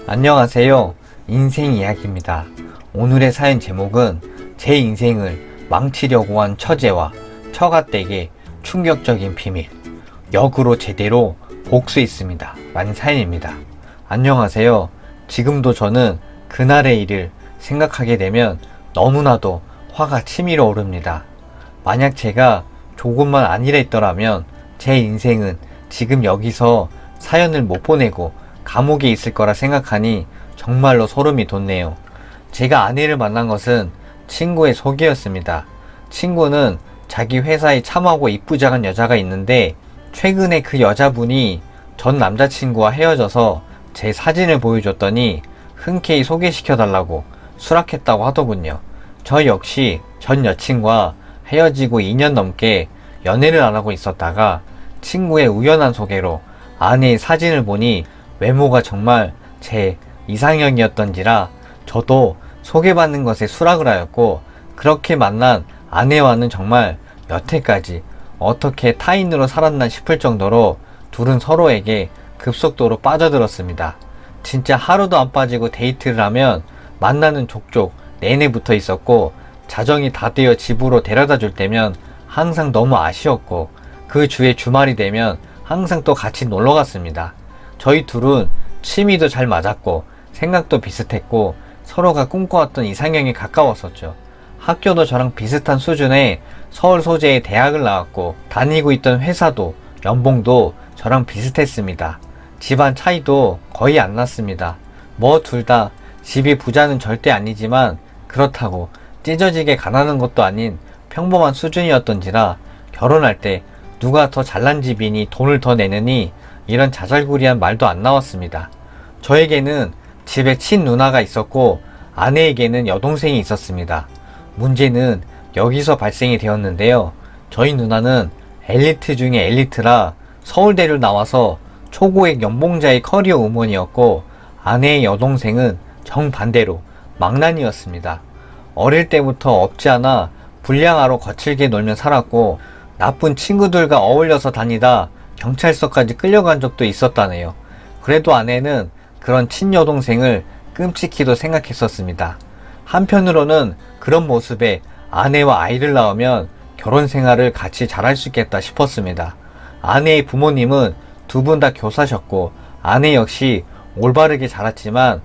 안녕하세요. 인생 이야기입니다. 오늘의 사연 제목은 제 인생을 망치려고 한 처제와 처가댁의 충격적인 비밀, 역으로 제대로 복수했습니다. 라는 사연입니다. 안녕하세요. 지금도 저는 그날의 일을 생각하게 되면 너무나도 화가 치밀어 오릅니다. 만약 제가 조금만 안 이랬더라면 제 인생은 지금 여기서 사연을 못 보내고 감옥에 있을 거라 생각하니 정말로 소름이 돋네요. 제가 아내를 만난 것은 친구의 소개였습니다. 친구는 자기 회사에 참하고 이쁘장한 여자가 있는데 최근에 그 여자분이 전 남자친구와 헤어져서 제 사진을 보여줬더니 흔쾌히 소개시켜달라고 수락했다고 하더군요. 저 역시 전 여친과 헤어지고 2년 넘게 연애를 안 하고 있었다가 친구의 우연한 소개로 아내의 사진을 보니 외모가 정말 제 이상형이었던지라 저도 소개받는 것에 수락을 하였고, 그렇게 만난 아내와는 정말 여태까지 어떻게 타인으로 살았나 싶을 정도로 둘은 서로에게 급속도로 빠져들었습니다. 진짜 하루도 안 빠지고 데이트를 하면 만나는 족족 내내 붙어 있었고, 자정이 다 되어 집으로 데려다 줄 때면 항상 너무 아쉬웠고, 그 주에 주말이 되면 항상 또 같이 놀러 갔습니다. 저희 둘은 취미도 잘 맞았고 생각도 비슷했고 서로가 꿈꿔왔던 이상형에 가까웠었죠. 학교도 저랑 비슷한 수준의 서울 소재의 대학을 나왔고 다니고 있던 회사도 연봉도 저랑 비슷했습니다. 집안 차이도 거의 안 났습니다. 뭐 둘 다 집이 부자는 절대 아니지만 그렇다고 찢어지게 가난한 것도 아닌 평범한 수준이었던지라 결혼할 때 누가 더 잘난 집이니 돈을 더 내느니 이런 자잘구리한 말도 안 나왔습니다. 저에게는 집에 친누나가 있었고 아내에게는 여동생이 있었습니다. 문제는 여기서 발생이 되었는데요. 저희 누나는 엘리트 중에 엘리트라 서울대를 나와서 초고액 연봉자의 커리어 우먼이었고, 아내의 여동생은 정반대로 망난이었습니다. 어릴 때부터 없지 않아 불량아로 거칠게 놀며 살았고 나쁜 친구들과 어울려서 다니다 경찰서까지 끌려간 적도 있었다네요. 그래도 아내는 그런 친여동생을 끔찍히도 생각했었습니다. 한편으로는 그런 모습에 아내와 아이를 낳으면 결혼 생활을 같이 잘할 수 있겠다 싶었습니다. 아내의 부모님은 두 분 다 교사셨고 아내 역시 올바르게 자랐지만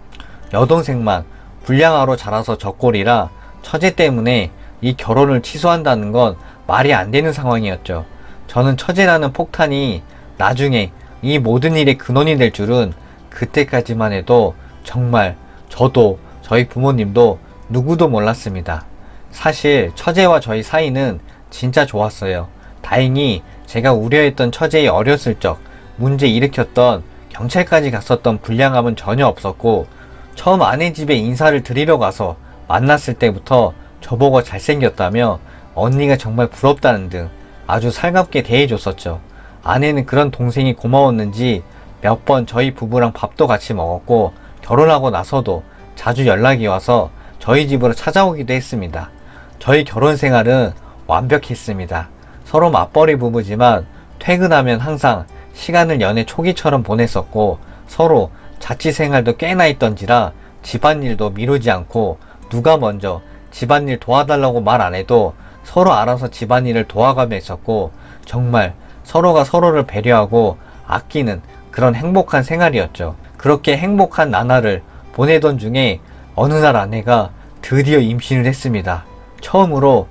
여동생만 불량아로 자라서 젖꼴이라 처제 때문에 이 결혼을 취소한다는 건 말이 안 되는 상황이었죠. 저는 처제라는 폭탄이 나중에 이 모든 일의 근원이 될 줄은 그때까지만 해도 정말 저도 저희 부모님도 누구도 몰랐습니다. 사실 처제와 저희 사이는 진짜 좋았어요. 다행히 제가 우려했던 처제의 어렸을 적 문제 일으켰던 경찰까지 갔었던 불량함은 전혀 없었고, 처음 아내 집에 인사를 드리러 가서 만났을 때부터 저보고 잘생겼다며 언니가 정말 부럽다는 등 아주 살갑게 대해줬었죠. 아내는 그런 동생이 고마웠는지 몇 번 저희 부부랑 밥도 같이 먹었고 결혼하고 나서도 자주 연락이 와서 저희 집으로 찾아오기도 했습니다. 저희 결혼 생활은 완벽했습니다. 서로 맞벌이 부부지만 퇴근하면 항상 시간을 연애 초기처럼 보냈었고 서로 자취 생활도 꽤나 있던지라 집안일도 미루지 않고 누가 먼저 집안일 도와달라고 말 안 해도 서로 알아서 집안일을 도와가며 있었고 정말 서로가 서로를 배려하고 아끼는 그런 행복한 생활이었죠. 그렇게 행복한 나날을 보내던 중에 어느 날 아내가 드디어 임신을 했습니다. 처음으로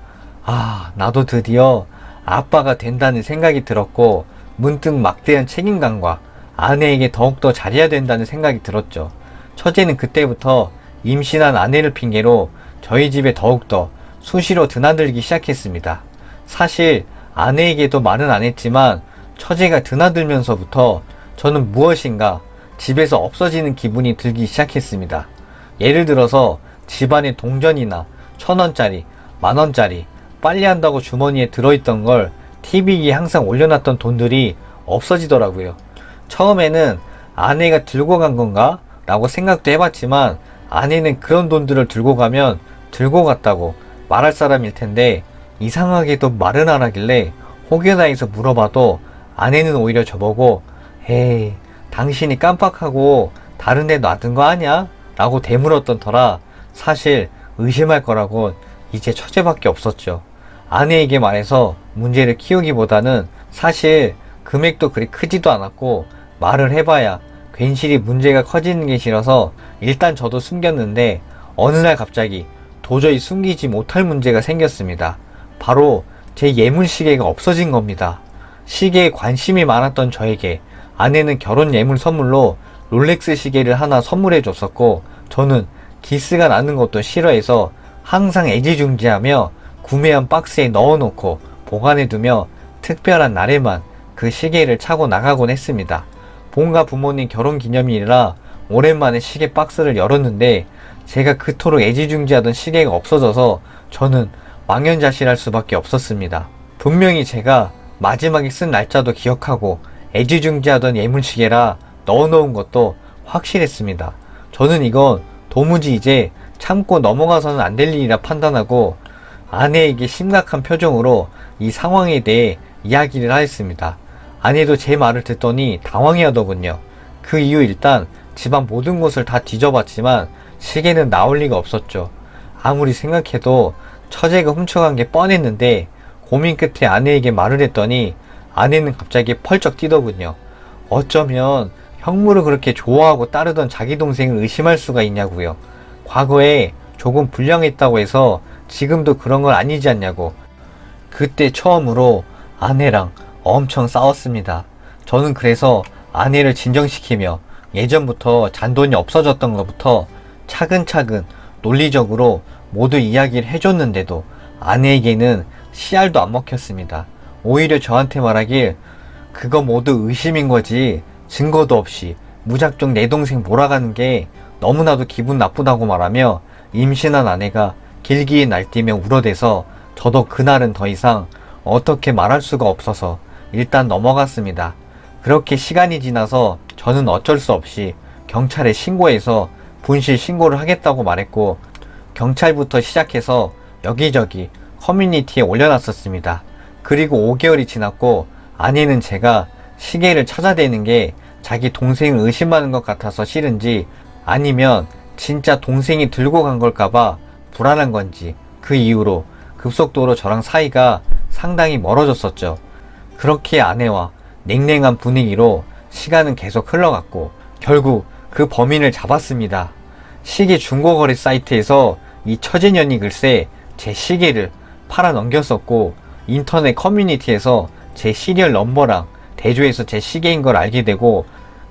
나도 드디어 아빠가 된다는 생각이 들었고 문득 막대한 책임감과 아내에게 더욱더 잘해야 된다는 생각이 들었죠. 처제는 그때부터 임신한 아내를 핑계로 저희 집에 더욱더 수시로 드나들기 시작했습니다. 사실 아내에게도 말은 안 했지만 처제가 드나들면서부터 저는 무엇인가 집에서 없어지는 기분이 들기 시작했습니다. 예를 들어서 집안에 동전이나 1,000원짜리, 만원짜리, 빨래한다고 주머니에 들어있던 걸 TV에 항상 올려놨던 돈들이 없어지더라고요. 처음에는 아내가 들고 간 건가? 라고 생각도 해봤지만 아내는 그런 돈들을 들고 가면 들고 갔다고 말할 사람일 텐데 이상하게도 말은 안 하길래 혹여나해서 물어봐도 아내는 오히려 저보고 에이 당신이 깜빡하고 다른 데 놔둔 거 아니야? 라고 되물었던 터라 사실 의심할 거라곤 이제 처제밖에 없었죠. 아내에게 말해서 문제를 키우기보다는 사실 금액도 그리 크지도 않았고 말을 해봐야 괜시리 문제가 커지는 게 싫어서 일단 저도 숨겼는데 어느 날 갑자기 도저히 숨기지 못할 문제가 생겼습니다. 바로 제 예물 시계가 없어진 겁니다. 시계에 관심이 많았던 저에게 아내는 결혼 예물 선물로 롤렉스 시계를 하나 선물해 줬었고 저는 기스가 나는 것도 싫어해서 항상 애지중지하며 구매한 박스에 넣어놓고 보관해두며 특별한 날에만 그 시계를 차고 나가곤 했습니다. 본가 부모님 결혼 기념일이라 오랜만에 시계 박스를 열었는데 제가 그토록 애지중지하던 시계가 없어져서 저는 망연자실할 수밖에 없었습니다. 분명히 제가 마지막에 쓴 날짜도 기억하고 애지중지하던 예물시계라 넣어놓은 것도 확실했습니다. 저는 이건 도무지 이제 참고 넘어가서는 안 될 일이라 판단하고 아내에게 심각한 표정으로 이 상황에 대해 이야기를 하였습니다. 아내도 제 말을 듣더니 당황해하더군요. 그 이후 일단 집안 모든 곳을 다 뒤져봤지만 시계는 나올 리가 없었죠. 아무리 생각해도 처제가 훔쳐간 게 뻔했는데 고민 끝에 아내에게 말을 했더니 아내는 갑자기 펄쩍 뛰더군요. 어쩌면 형무를 그렇게 좋아하고 따르던 자기 동생을 의심할 수가 있냐고요. 과거에 조금 불량했다고 해서 지금도 그런 건 아니지 않냐고. 그때 처음으로 아내랑 엄청 싸웠습니다. 저는 그래서 아내를 진정시키며 예전부터 잔돈이 없어졌던 것부터 차근차근 논리적으로 모두 이야기를 해줬는데도 아내에게는 씨알도 안 먹혔습니다. 오히려 저한테 말하길 그거 모두 의심인 거지 증거도 없이 무작정 내 동생 몰아가는 게 너무나도 기분 나쁘다고 말하며 임신한 아내가 길기에 날뛰며 울어대서 저도 그날은 더 이상 어떻게 말할 수가 없어서 일단 넘어갔습니다. 그렇게 시간이 지나서 저는 어쩔 수 없이 경찰에 신고해서 분실 신고를 하겠다고 말했고 경찰부터 시작해서 여기저기 커뮤니티에 올려놨었습니다. 그리고 5개월이 지났고 아내는 제가 시계를 찾아대는 게 자기 동생을 의심하는 것 같아서 싫은지 아니면 진짜 동생이 들고 간 걸까봐 불안한 건지 그 이후로 급속도로 저랑 사이가 상당히 멀어졌었죠. 그렇게 아내와 냉랭한 분위기로 시간은 계속 흘러갔고 결국 그 범인을 잡았습니다. 시계 중고거래 사이트에서 이 처제년이 글쎄 제 시계를 팔아 넘겼었고 인터넷 커뮤니티에서 제 시리얼 넘버랑 대조해서 제 시계인 걸 알게 되고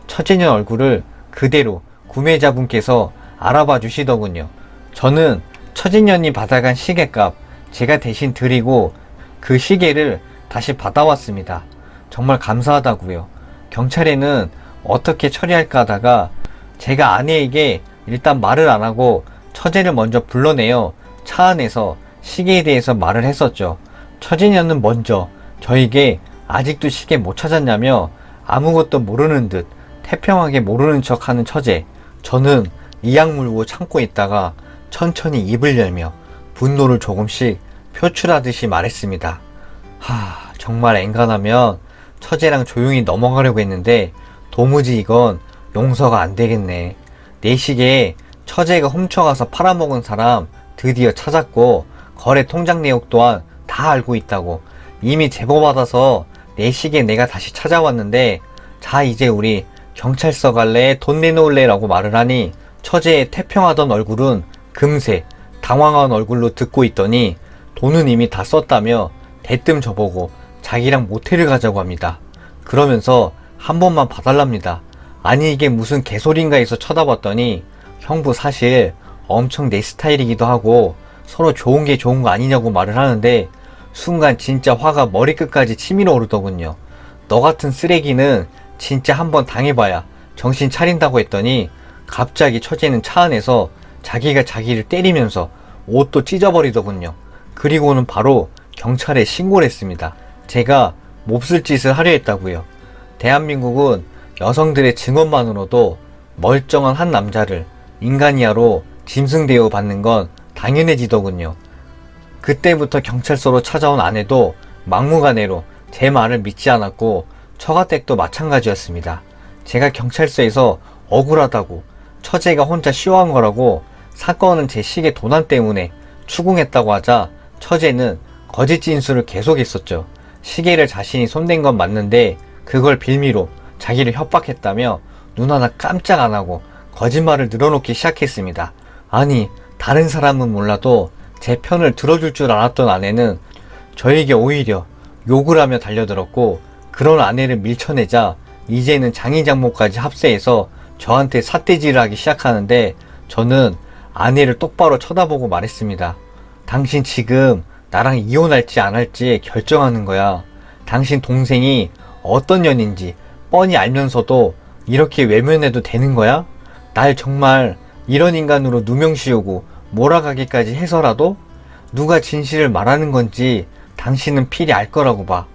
처제년 얼굴을 그대로 구매자분께서 알아봐 주시더군요. 저는 처제년이 받아간 시계값 제가 대신 드리고 그 시계를 다시 받아왔습니다. 정말 감사하다고요. 경찰에는 어떻게 처리할까 하다가 제가 아내에게 일단 말을 안 하고 처제를 먼저 불러내어 차 안에서 시계에 대해서 말을 했었죠. 처제년은 먼저 저에게 아직도 시계 못 찾았냐며 아무것도 모르는 듯 태평하게 모르는 척 하는 처제. 저는 이악 물고 참고 있다가 천천히 입을 열며 분노를 조금씩 표출하듯이 말했습니다. 정말 엔간하면 처제랑 조용히 넘어가려고 했는데 도무지 이건 용서가 안 되겠네. 내 시계에 처제가 훔쳐가서 팔아먹은 사람 드디어 찾았고 거래 통장 내역 또한 다 알고 있다고. 이미 제보받아서 내 시계 내가 다시 찾아왔는데 자 이제 우리 경찰서 갈래? 돈 내놓을래? 라고 말을 하니 처제의 태평하던 얼굴은 금세 당황한 얼굴로 듣고 있더니 돈은 이미 다 썼다며 대뜸 저보고 자기랑 모텔을 가자고 합니다. 그러면서 한 번만 봐달랍니다. 아니 이게 무슨 개소리인가 해서 쳐다봤더니 형부 사실 엄청 내 스타일이기도 하고 서로 좋은 게 좋은 거 아니냐고 말을 하는데 순간 진짜 화가 머리끝까지 치밀어 오르더군요. 너 같은 쓰레기는 진짜 한번 당해봐야 정신 차린다고 했더니 갑자기 처제는 차 안에서 자기가 자기를 때리면서 옷도 찢어버리더군요. 그리고는 바로 경찰에 신고를 했습니다. 제가 몹쓸 짓을 하려 했다고요. 대한민국은 여성들의 증언만으로도 멀쩡한 한 남자를 인간이하로 짐승 대우 받는 건 당연해지더군요. 그때부터 경찰서로 찾아온 아내도 막무가내로 제 말을 믿지 않았고 처가댁도 마찬가지였습니다. 제가 경찰서에서 억울하다고 처제가 혼자 쇼한 거라고 사건은 제 시계 도난 때문에 추궁했다고 하자 처제는 거짓 진술을 계속했었죠. 시계를 자신이 손댄 건 맞는데 그걸 빌미로 자기를 협박했다며 눈 하나 깜짝 안 하고 거짓말을 늘어놓기 시작했습니다. 아니, 다른 사람은 몰라도 제 편을 들어줄 줄 알았던 아내는 저에게 오히려 욕을 하며 달려들었고, 그런 아내를 밀쳐내자 이제는 장인장모까지 합세해서 저한테 삿대질을 하기 시작하는데, 저는 아내를 똑바로 쳐다보고 말했습니다. 당신 지금 나랑 이혼할지 안 할지 결정하는 거야. 당신 동생이 어떤 년인지 뻔히 알면서도 이렇게 외면해도 되는 거야? 날 정말 이런 인간으로 누명씌우고 몰아가기까지 해서라도 누가 진실을 말하는 건지 당신은 필히 알 거라고 봐.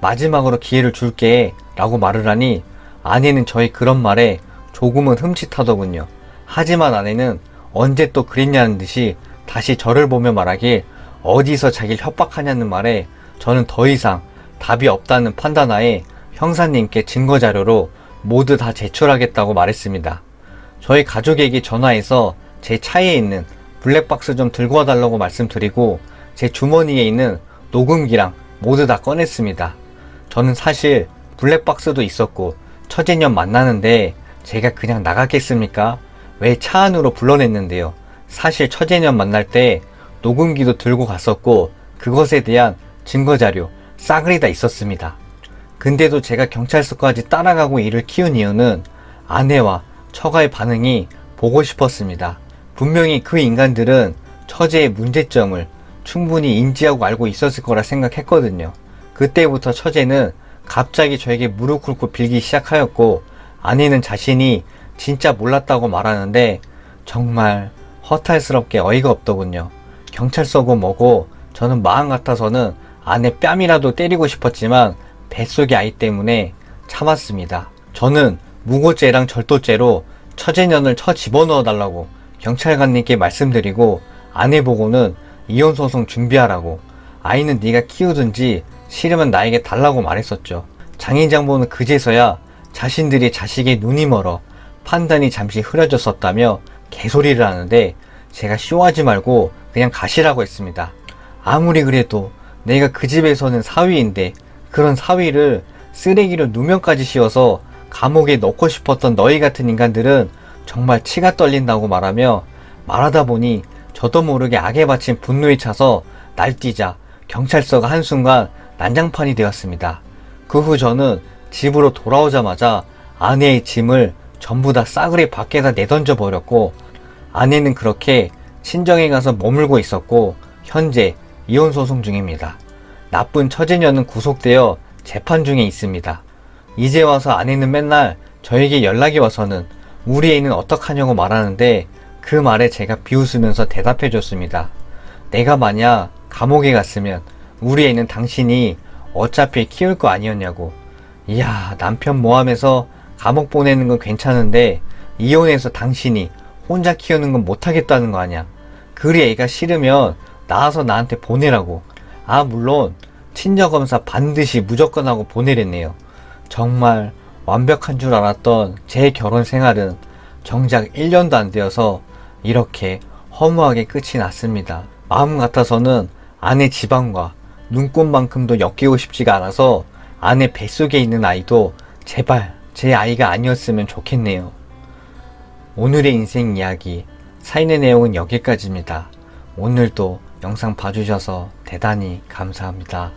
마지막으로 기회를 줄게 라고 말을 하니 아내는 저의 그런 말에 조금은 흠칫하더군요. 하지만 아내는 언제 또 그랬냐는 듯이 다시 저를 보며 말하길, 어디서 자기를 협박하냐는 말에 저는 더 이상 답이 없다는 판단하에 형사님께 증거자료로 모두 다 제출하겠다고 말했습니다. 저희 가족에게 전화해서 제 차에 있는 블랙박스 좀 들고 와달라고 말씀드리고 제 주머니에 있는 녹음기랑 모두 다 꺼냈습니다. 저는 사실 블랙박스도 있었고 처제년 만나는데 제가 그냥 나갔겠습니까? 왜 차 안으로 불러냈는데요. 사실 처제년 만날 때 녹음기도 들고 갔었고 그것에 대한 증거자료 싸그리 다 있었습니다. 근데도 제가 경찰서까지 따라가고 일을 키운 이유는 아내와 처가의 반응이 보고 싶었습니다. 분명히 그 인간들은 처제의 문제점을 충분히 인지하고 알고 있었을 거라 생각했거든요. 그때부터 처제는 갑자기 저에게 무릎 꿇고 빌기 시작하였고, 아내는 자신이 진짜 몰랐다고 말하는데 정말 허탈스럽게 어이가 없더군요. 경찰서고 뭐고 저는 마음 같아서는 아내 뺨이라도 때리고 싶었지만 뱃속의 아이 때문에 참았습니다. 저는 무고죄랑 절도죄로 처제년을 쳐 집어넣어 달라고 경찰관님께 말씀드리고 아내 보고는 이혼소송 준비하라고, 아이는 네가 키우든지 싫으면 나에게 달라고 말했었죠. 장인장모는 그제서야 자신들이 자식의 눈이 멀어 판단이 잠시 흐려졌었다며 개소리를 하는데 제가 쇼하지 말고 그냥 가시라고 했습니다. 아무리 그래도 내가 그 집에서는 사위인데 그런 사위를 쓰레기로 누명까지 씌워서 감옥에 넣고 싶었던 너희 같은 인간들은 정말 치가 떨린다고 말하다 보니 저도 모르게 악에 바친 분노에 차서 날뛰자 경찰서가 한순간 난장판이 되었습니다. 그 후 저는 집으로 돌아오자마자 아내의 짐을 전부 다 싸그리 밖에다 내던져 버렸고, 아내는 그렇게 친정에 가서 머물고 있었고 현재 이혼소송 중입니다. 나쁜 처제녀는 구속되어 재판 중에 있습니다. 이제 와서 아내는 맨날 저에게 연락이 와서는 우리 애는 어떡하냐고 말하는데 그 말에 제가 비웃으면서 대답해 줬습니다. 내가 만약 감옥에 갔으면 우리 애는 당신이 어차피 키울 거 아니었냐고. 이야, 남편 모함해서 감옥 보내는 건 괜찮은데 이혼해서 당신이 혼자 키우는 건 못하겠다는 거 아냐. 그리 애가 싫으면 나와서 나한테 보내라고. 아, 물론 친정검사 반드시 무조건 하고 보내랬네요. 정말 완벽한 줄 알았던 제 결혼 생활은 정작 1년도 안 되어서 이렇게 허무하게 끝이 났습니다. 마음 같아서는 아내 집안과 눈꽃만큼도 엮이고 싶지가 않아서 아내 뱃속에 있는 아이도 제발 제 아이가 아니었으면 좋겠네요. 오늘의 인생 이야기, 사인의 내용은 여기까지입니다. 오늘도 영상 봐주셔서 대단히 감사합니다.